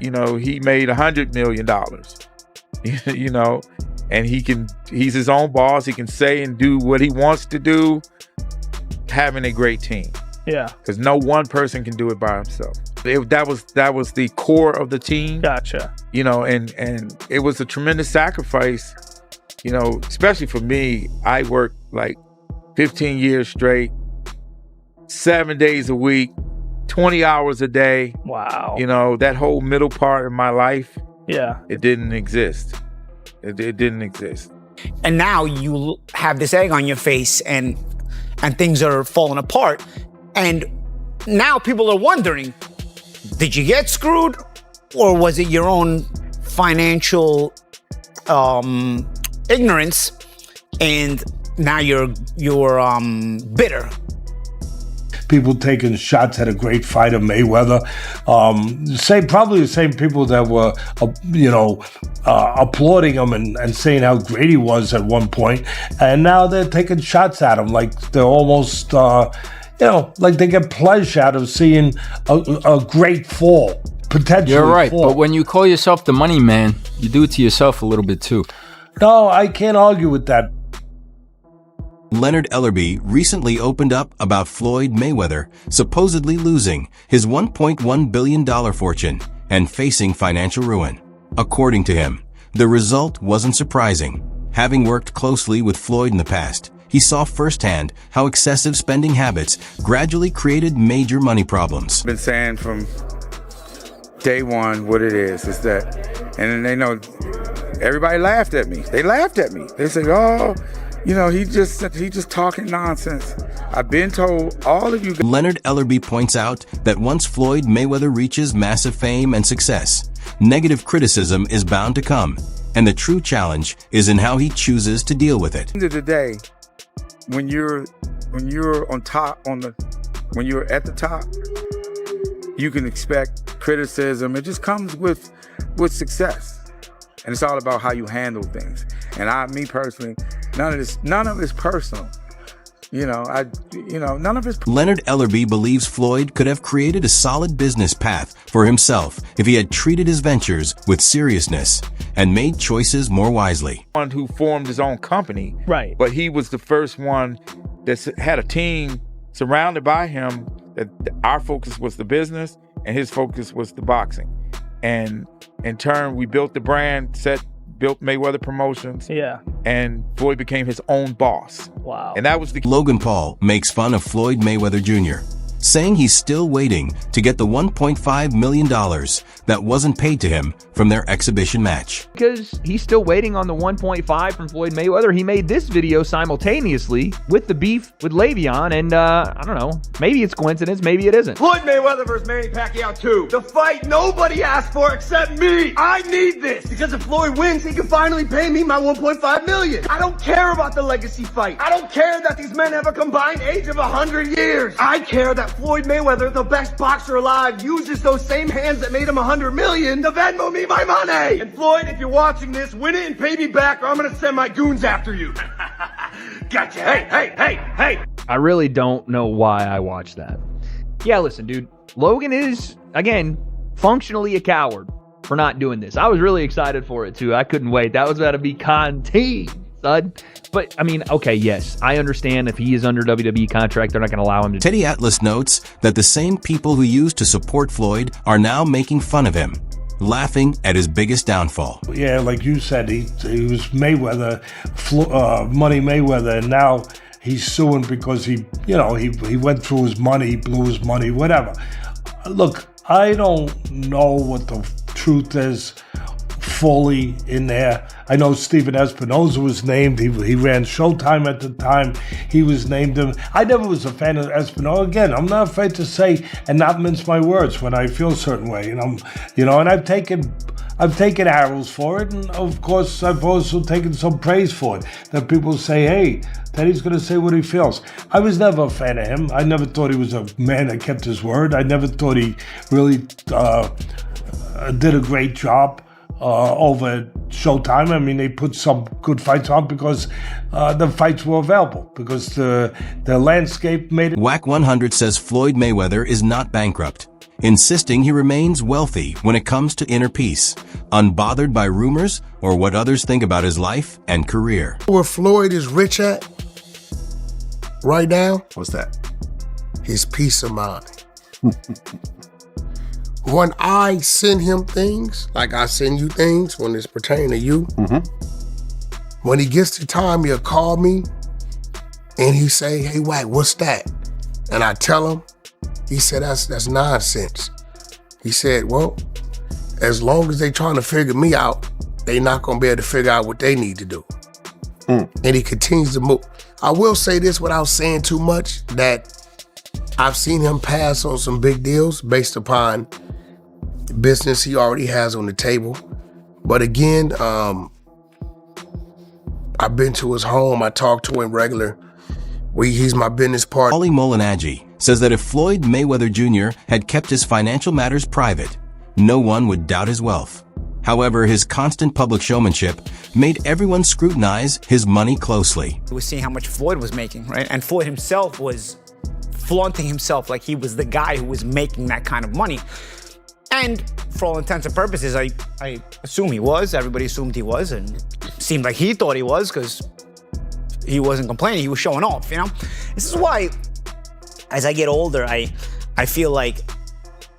you know, he made $100 million, you know, and he's his own boss. He can say and do what he wants to do, having a great team. Yeah. Because no one person can do it by himself. That was the core of the team. Gotcha. You know, and it was a tremendous sacrifice, you know, especially for me. I worked like 15 years straight, 7 days a week, 20 hours a day. Wow. You know, that whole middle part of my life, yeah, it didn't exist. It didn't exist. And now you have this egg on your face and things are falling apart. And now people are wondering, did you get screwed, or was it your own financial ignorance, and now you're bitter? People taking shots at a great fighter, Mayweather. Probably the same people that were, applauding him and saying how great he was at one point, and now they're taking shots at him like they're almost, like they get pleasure out of seeing a great fall, potentially. You're right, fall. but when you call yourself the money man, you do it to yourself a little bit too. No, I can't argue with that. Leonard Ellerbe recently opened up about Floyd Mayweather supposedly losing his $1.1 billion fortune and facing financial ruin. According to him, the result wasn't surprising. Having worked closely with Floyd in the past, he saw firsthand how excessive spending habits gradually created major money problems. I've been saying from day one what it is that, and they know, everybody laughed at me. They laughed at me. They said, oh, you know, he just talking nonsense. I've been told, all of you guys. Leonard Ellerbe points out that once Floyd Mayweather reaches massive fame and success, negative criticism is bound to come, and the true challenge is in how he chooses to deal with it. At the end of the day, when you're on top, when you're at the top, you can expect criticism. It just comes with success. And it's all about how you handle things. And me personally, none of this personal. None of his. Leonard Ellerbe believes Floyd could have created a solid business path for himself if he had treated his ventures with seriousness and made choices more wisely. One who formed his own company, right? But he was the first one that had a team surrounded by him. That our focus was the business, and his focus was the boxing. And in turn, we built the brand, built Mayweather Promotions. Yeah. And Floyd became his own boss. Wow. And that was the... Logan Paul makes fun of Floyd Mayweather Jr., saying he's still waiting to get the $1.5 million that wasn't paid to him from their exhibition match. Because he's still waiting on the 1.5 from Floyd Mayweather. He made this video simultaneously with the beef with Le'Veon, and I don't know, maybe it's coincidence, maybe it isn't. Floyd Mayweather versus Manny Pacquiao 2. The fight nobody asked for except me. I need this because if Floyd wins, he can finally pay me my $1.5 million. I don't care about the legacy fight. I don't care that these men have a combined age of 100 years. I care that Floyd Mayweather, the best boxer alive, uses those same hands that made him 100 million to Venmo me my money. And Floyd, if you're watching this, win it and pay me back or I'm gonna send my goons after you. Gotcha. Hey. I really don't know why I watched that. Yeah, listen, dude. Logan is, again, functionally a coward for not doing this. I was really excited for it, too. I couldn't wait. That was about to be content, son. But, I mean, okay, yes, I understand if he is under WWE contract, they're not going to allow him to. Teddy Atlas notes that the same people who used to support Floyd are now making fun of him, laughing at his biggest downfall. Yeah, like you said, he was Mayweather, Money Mayweather, and now he's suing because he went through his money, he blew his money, whatever. Look, I don't know what the truth is fully in there. I know Steven Espinoza was named. He ran Showtime at the time. He was named him. I never was a fan of Espinoza. Again, I'm not afraid to say and not mince my words when I feel a certain way. And I've taken arrows for it, and of course I've also taken some praise for it. That people say, hey, Teddy's going to say what he feels. I was never a fan of him. I never thought he was a man that kept his word. I never thought he really did a great job over at Showtime. I mean, they put some good fights on because the fights were available, because the landscape made it. Wack 100 says Floyd Mayweather is not bankrupt. insisting he remains wealthy when it comes to inner peace, unbothered by rumors or what others think about his life and career. Where Floyd is rich at right now, What's that? his peace of mind. When I send him things, like I send you things when it's pertaining to you, when he gets the time, he'll call me and he say, "Hey, Wack, what's that?" And I tell him, he said, that's nonsense. He said, well, as long as they trying to figure me out, they not gonna be able to figure out what they need to do. And he continues to move. I will say this without saying too much, that I've seen him pass on some big deals based upon business he already has on the table. But again, I've been to his home. I talk to him regular. He's my business partner. Paulie Molinaggi says that if Floyd Mayweather Jr. had kept his financial matters private, no one would doubt his wealth. However, his constant public showmanship made everyone scrutinize his money closely. We were seeing how much Floyd was making, right? And Floyd himself was flaunting himself like he was the guy who was making that kind of money. And for all intents and purposes, I assume he was. Everybody assumed he was, and it seemed like he thought he was because he wasn't complaining. He was showing off, you know? This is why, as I get older, I feel like,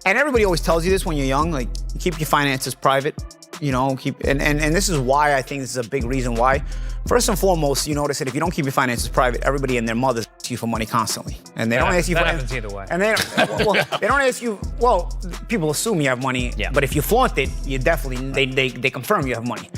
and everybody always tells you this when you're young, like, keep your finances private, you know, and this is why I think this is a big reason why. First and foremost, you notice that if you don't keep your finances private, everybody and their mothers ask you for money constantly. And they don't ask you for... That happens either way. And they don't ask you, well, people assume you have money, but if you flaunt it, you definitely, they confirm you have money.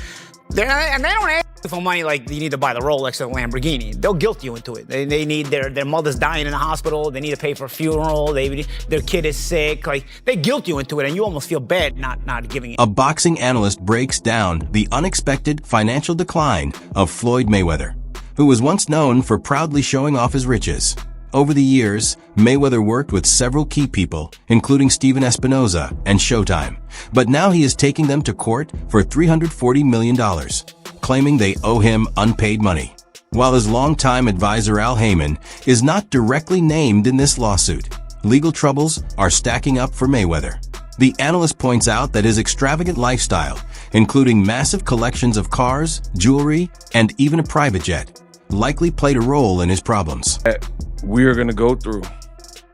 And they don't ask you for money like you need to buy the Rolex or the Lamborghini. They'll guilt you into it. They need their mother's dying in the hospital. They need to pay for a funeral. Their kid is sick. Like, they guilt you into it, and you almost feel bad not giving it. A boxing analyst breaks down the unexpected financial decline of Floyd Mayweather, who was once known for proudly showing off his riches. Over the years, Mayweather worked with several key people, including Steven Espinoza and Showtime, but now he is taking them to court for $340 million, claiming they owe him unpaid money. While his longtime advisor Al Heyman is not directly named in this lawsuit, legal troubles are stacking up for Mayweather. The analyst points out that his extravagant lifestyle, including massive collections of cars, jewelry, and even a private jet, likely played a role in his problems. We're going to go through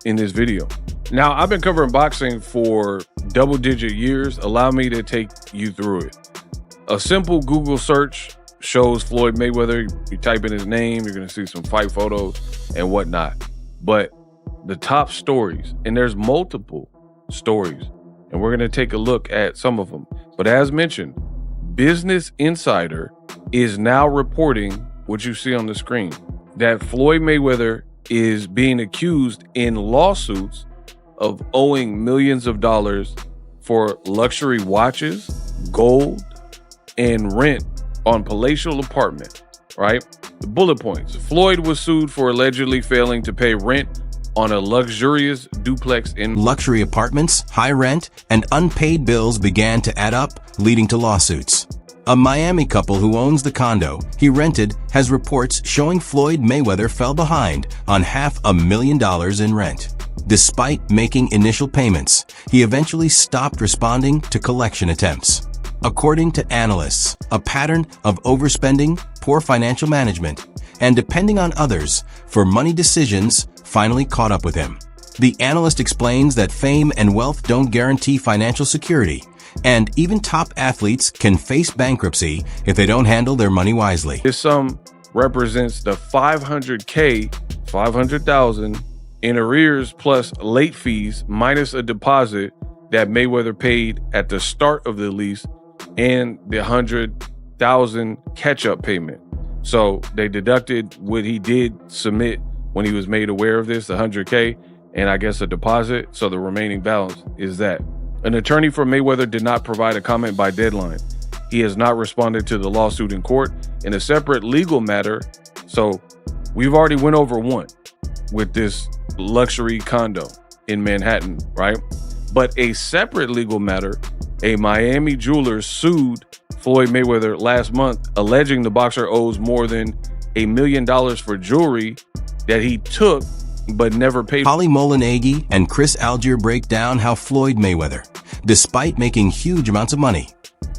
in this video. Now, I've been covering boxing for double-digit years. Allow me to take you through it. A simple Google search shows Floyd Mayweather. You type in his name, you're going to see some fight photos and whatnot. But the top stories, and there's multiple stories, and we're going to take a look at some of them. But as mentioned, Business Insider is now reporting what you see on the screen, that Floyd Mayweather is being accused in lawsuits of owing millions of dollars for luxury watches, gold, and rent on palatial apartment, right? The bullet points. Floyd was sued for allegedly failing to pay rent on a luxurious duplex in luxury apartments, high rent, and unpaid bills began to add up, leading to lawsuits. A Miami couple who owns the condo he rented has reports showing Floyd Mayweather fell behind on $500,000 in rent. Despite making initial payments, he eventually stopped responding to collection attempts. According to analysts, a pattern of overspending, poor financial management, and depending on others for money decisions finally caught up with him. The analyst explains that fame and wealth don't guarantee financial security, and even top athletes can face bankruptcy if they don't handle their money wisely. This sum represents the $500,000 in arrears plus late fees minus a deposit that Mayweather paid at the start of the lease and the $100,000 catch-up payment. So they deducted what he did submit when he was made aware of this, the $100K, and I guess a deposit. So the remaining balance is that. An attorney for Mayweather did not provide a comment by deadline. He has not responded to the lawsuit in court. In a separate legal matter, so we've already went over one with this luxury condo in Manhattan, right? But a separate legal matter, a Miami jeweler sued Floyd Mayweather last month, alleging the boxer owes more than $1 million for jewelry that he took but never paid. Polly Molinaghi and Chris Algier break down how Floyd Mayweather, despite making huge amounts of money,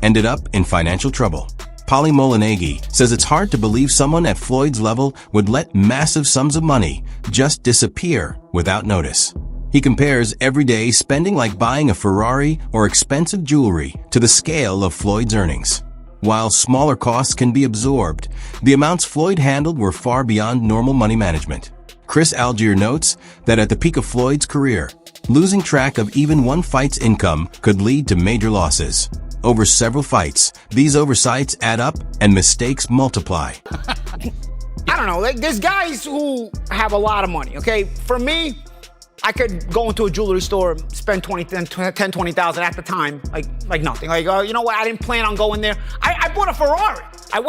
ended up in financial trouble. Polly Molinaghi says it's hard to believe someone at Floyd's level would let massive sums of money just disappear without notice. He compares everyday spending like buying a Ferrari or expensive jewelry to the scale of Floyd's earnings. While smaller costs can be absorbed, the amounts Floyd handled were far beyond normal money management. Chris Algier notes that at the peak of Floyd's career, losing track of even one fight's income could lead to major losses. Over several fights, these oversights add up and mistakes multiply. I don't know, like there's guys who have a lot of money, okay? For me, I could go into a jewelry store, spend 20,000 at the time, like nothing. Like, you know what, I didn't plan on going there. I bought a Ferrari. I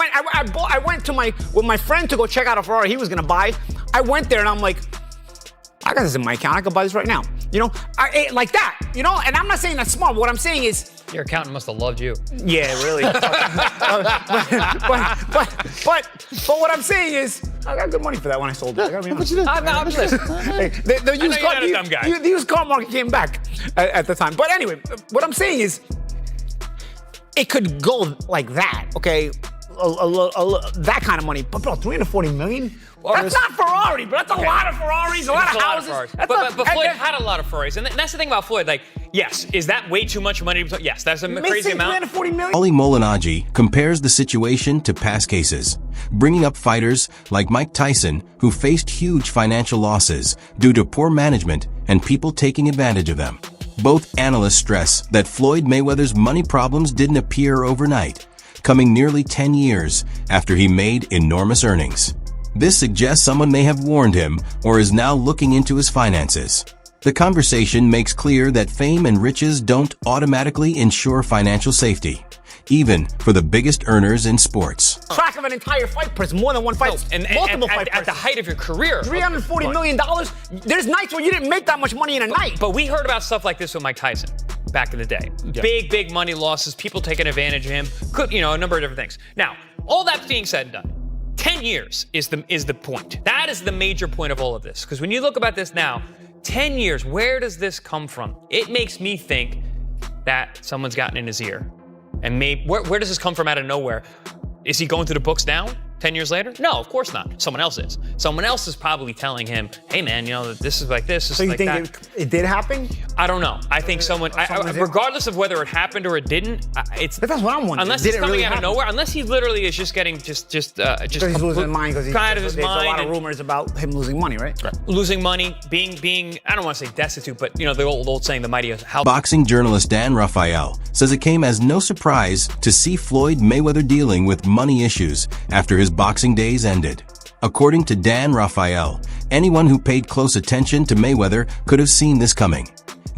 went to with my friend to go check out a Ferrari he was gonna buy. I went there and I'm like, I got this in my account, I could buy this right now. You know, like that, you know? And I'm not saying that's smart, what I'm saying is, your accountant must have loved you. yeah, really. but what I'm saying is, I got good money for that when I sold it. I gotta be honest. I'm listening. The used car market came back at the time. But anyway, what I'm saying is, it could go like that, okay? That kind of money. But bro, 340 million? That's not Ferrari, but that's a lot of Ferraris, a lot of houses. But Floyd had a lot of Ferraris, and that's the thing about Floyd. Like, yes, is that way too much money? Yes, that's a crazy amount. 340 million? Polly Molinaghi compares the situation to past cases, bringing up fighters like Mike Tyson who faced huge financial losses due to poor management and people taking advantage of them. Both analysts stress that Floyd Mayweather's money problems didn't appear overnight, coming nearly 10 years after he made enormous earnings. This suggests someone may have warned him or is now looking into his finances. The conversation makes clear that fame and riches don't automatically ensure financial safety, even for the biggest earners in sports. Track of an entire fight person, more than one fight, multiple fight at the height of your career. $340 million. There's nights where you didn't make that much money in a night. But we heard about stuff like this with Mike Tyson back in the day. Yeah. Big money losses, people taking advantage of him, a number of different things. Now, all that being said and done, 10 years is the point. That is the major point of all of this. Because when you look about this now, 10 years, where does this come from? It makes me think that someone's gotten in his ear. And maybe, where does this come from out of nowhere? Is he going through the books now, 10 years later? No, of course not. Someone else is. Someone else is probably telling him, hey man, this is like this, this is like that. So you think it did happen? I don't know. I think someone, regardless of whether it happened or it didn't, but that's what I'm wondering. Unless it's coming out of nowhere, unless he literally is just getting just he's losing his mind, because there's a lot of rumors about him losing money, right? Losing money, being I don't want to say destitute, but the old saying, the mighty house. Boxing journalist Dan Rafael says it came as no surprise to see Floyd Mayweather dealing with money issues after his boxing days ended. According to Dan Rafael, anyone who paid close attention to Mayweather could have seen this coming,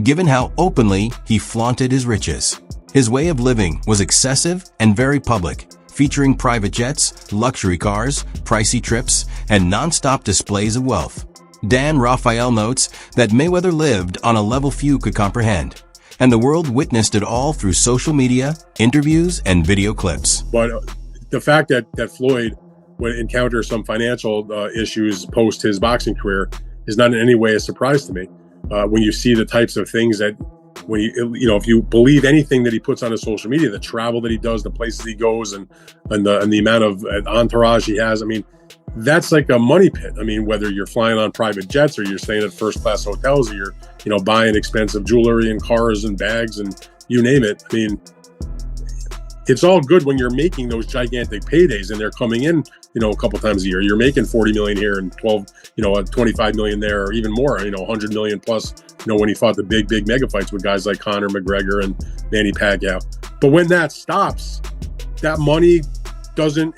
given how openly he flaunted his riches. His way of living was excessive and very public, featuring private jets, luxury cars, pricey trips, and non-stop displays of wealth. Dan Rafael notes that Mayweather lived on a level few could comprehend, and the world witnessed it all through social media, interviews, and video clips. But the fact that Floyd would encounter some financial issues post his boxing career is not in any way a surprise to me. When you see the types of things that, when if you believe anything that he puts on his social media, the travel that he does, the places he goes, and the amount of entourage he has, I mean, that's like a money pit. I mean, whether you're flying on private jets or you're staying at first class hotels, or you're buying expensive jewelry and cars and bags and you name it. I mean, it's all good when you're making those gigantic paydays and they're coming in, a couple times a year. You're making 40 million here and 25 million there, or even more, 100 million plus, when he fought the big mega fights with guys like Conor McGregor and Manny Pacquiao. But when that stops, that money doesn't,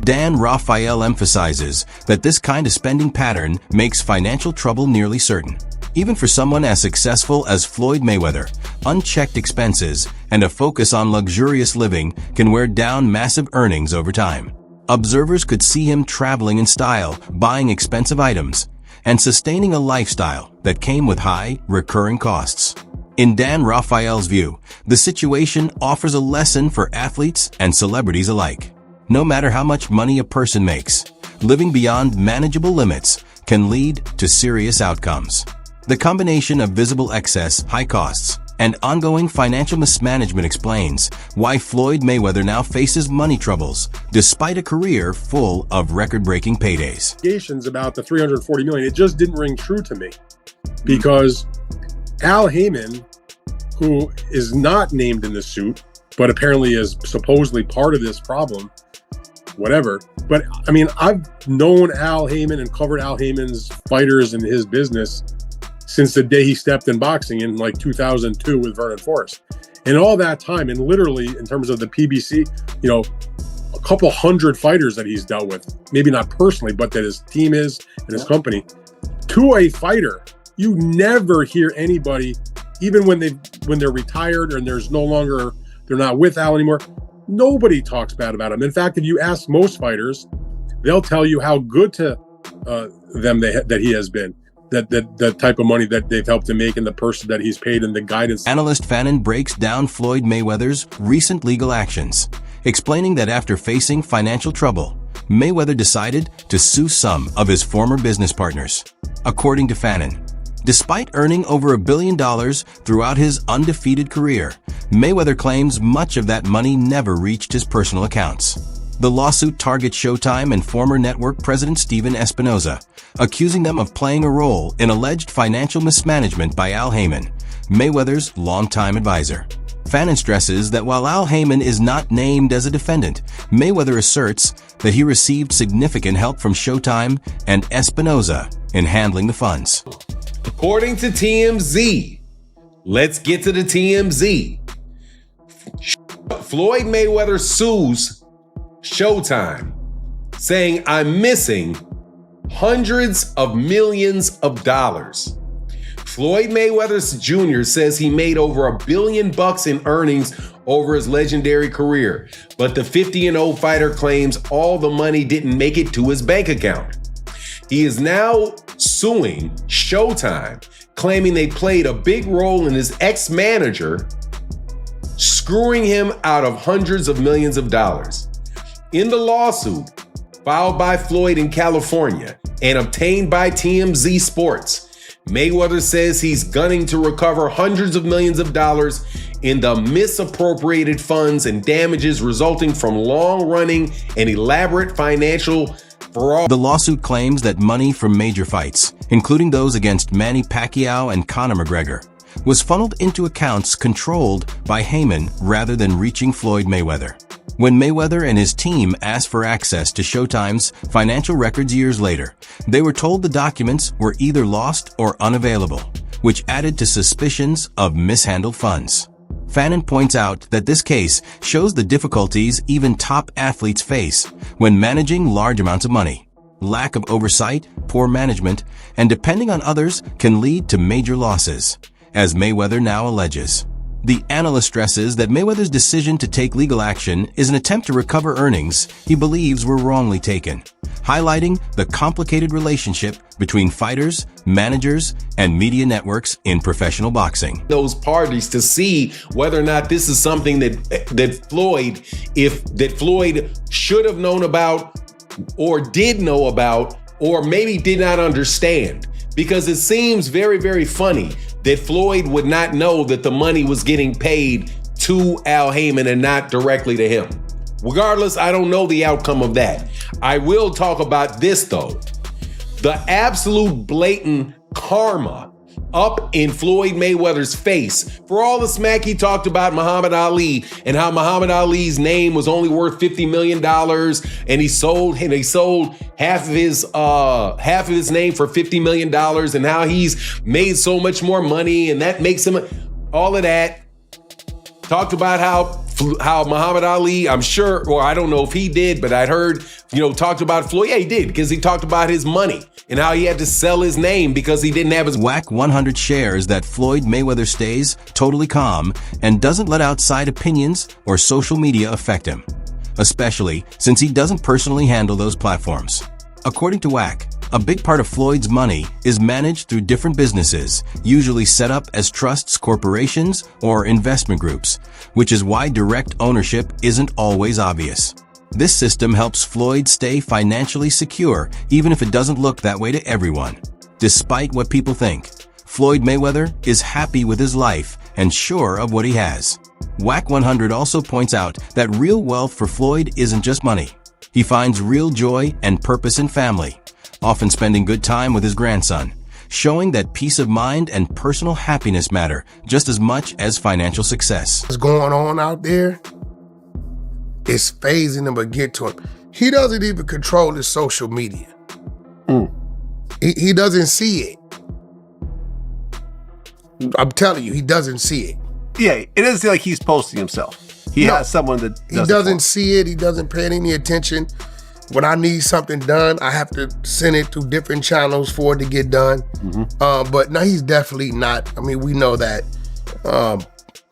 Dan Rafael emphasizes that this kind of spending pattern makes financial trouble nearly certain. Even for someone as successful as Floyd Mayweather, unchecked expenses and a focus on luxurious living can wear down massive earnings over time. Observers could see him traveling in style, buying expensive items, and sustaining a lifestyle that came with high, recurring costs. In Dan Rafael's view, the situation offers a lesson for athletes and celebrities alike. No matter how much money a person makes, living beyond manageable limits can lead to serious outcomes. The combination of visible excess, high costs, and ongoing financial mismanagement explains why Floyd Mayweather now faces money troubles, despite a career full of record-breaking paydays. Allegations about the $340 million, it just didn't ring true to me, because Al Heyman, who is not named in the suit, but apparently is supposedly part of this problem, whatever. But I mean, I've known Al Heyman and covered Al Heyman's fighters and his business since the day he stepped in boxing in like 2002 with Vernon Forrest. And all that time, and literally in terms of the PBC, you know, a couple hundred fighters that he's dealt with, maybe not personally, but that his team is and his company. To a fighter, you never hear anybody, even when they're retired and they're not with Al anymore, nobody talks bad about him. In fact, if you ask most fighters, they'll tell you how good to them that he has been. That type of money that they've helped him make, and the person that he's paid, and the guidance. Analyst Fannin breaks down Floyd Mayweather's recent legal actions, explaining that after facing financial trouble, Mayweather decided to sue some of his former business partners. According to Fannin, despite earning over $1 billion throughout his undefeated career, Mayweather claims much of that money never reached his personal accounts. The lawsuit targets Showtime and former network president Steven Espinoza, accusing them of playing a role in alleged financial mismanagement by Al Heyman, Mayweather's longtime advisor. Fannin stresses that while Al Heyman is not named as a defendant, Mayweather asserts that he received significant help from Showtime and Espinoza in handling the funds. According to TMZ, let's get to the TMZ. Floyd Mayweather sues Showtime, saying, "I'm missing hundreds of millions of dollars." Floyd Mayweather Jr. says he made over $1 billion in earnings over his legendary career, but the 50-0 fighter claims all the money didn't make it to his bank account. He is now suing Showtime, claiming they played a big role in his ex-manager screwing him out of hundreds of millions of dollars. In the lawsuit filed by Floyd in California and obtained by TMZ Sports, Mayweather says he's gunning to recover hundreds of millions of dollars in the misappropriated funds and damages resulting from long-running and elaborate financial fraud. The lawsuit claims that money from major fights, including those against Manny Pacquiao and Conor McGregor, was funneled into accounts controlled by Heyman rather than reaching Floyd Mayweather. When Mayweather and his team asked for access to Showtime's financial records years later, they were told the documents were either lost or unavailable, which added to suspicions of mishandled funds. Fannin points out that this case shows the difficulties even top athletes face when managing large amounts of money. Lack of oversight, poor management, and depending on others can lead to major losses, as Mayweather now alleges. The analyst stresses that Mayweather's decision to take legal action is an attempt to recover earnings he believes were wrongly taken, highlighting the complicated relationship between fighters, managers, and media networks in professional boxing. Those parties to see whether or not this is something that Floyd should have known about, or did know about, or maybe did not understand. Because it seems very, very funny that Floyd would not know that the money was getting paid to Al Heyman and not directly to him. Regardless, I don't know the outcome of that. I will talk about this though. The absolute blatant karma up in Floyd Mayweather's face for all the smack he talked about Muhammad Ali and how Muhammad Ali's name was only worth $50 million and he sold half of his name for $50 million and how he's made so much more money and that makes him all of that. Talked about how Muhammad Ali, I'm sure, or I don't know if he did, but I'd heard, talked about Floyd. Yeah, he did, because he talked about his money and how he had to sell his name because he didn't have his... Wack 100 shares that Floyd Mayweather stays totally calm and doesn't let outside opinions or social media affect him, especially since he doesn't personally handle those platforms. According to Wack, a big part of Floyd's money is managed through different businesses, usually set up as trusts, corporations, or investment groups, which is why direct ownership isn't always obvious. This system helps Floyd stay financially secure, even if it doesn't look that way to everyone. Despite what people think, Floyd Mayweather is happy with his life and sure of what he has. Wack 100 also points out that real wealth for Floyd isn't just money. He finds real joy and purpose in family, often spending good time with his grandson, showing that peace of mind and personal happiness matter just as much as financial success. What's going on out there is phasing him but get to him. He doesn't even control his social media. He doesn't see it. I'm telling you, he doesn't see it. Yeah, it doesn't seem like he's posting himself. He has someone that he doesn't see it. He doesn't pay any attention. When I need something done, I have to send it through different channels for it to get done. But no, he's definitely not. I mean, we know that.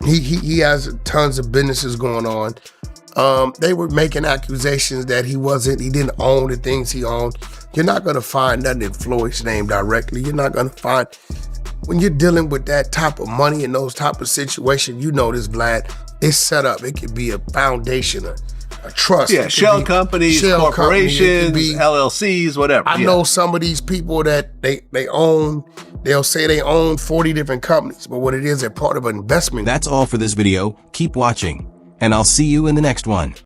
He has tons of businesses going on. They were making accusations that he didn't own the things he owned. You're not gonna find nothing in Floyd's name directly. You're not gonna find, when you're dealing with that type of money and those type of situations, you know this, Vlad, it's set up. It could be a foundation, a trust. Yeah, shell companies, corporations, LLCs, whatever. I know some of these people that they'll say they own 40 different companies, but what it is, they're part of an investment. That's all for this video. Keep watching, and I'll see you in the next one.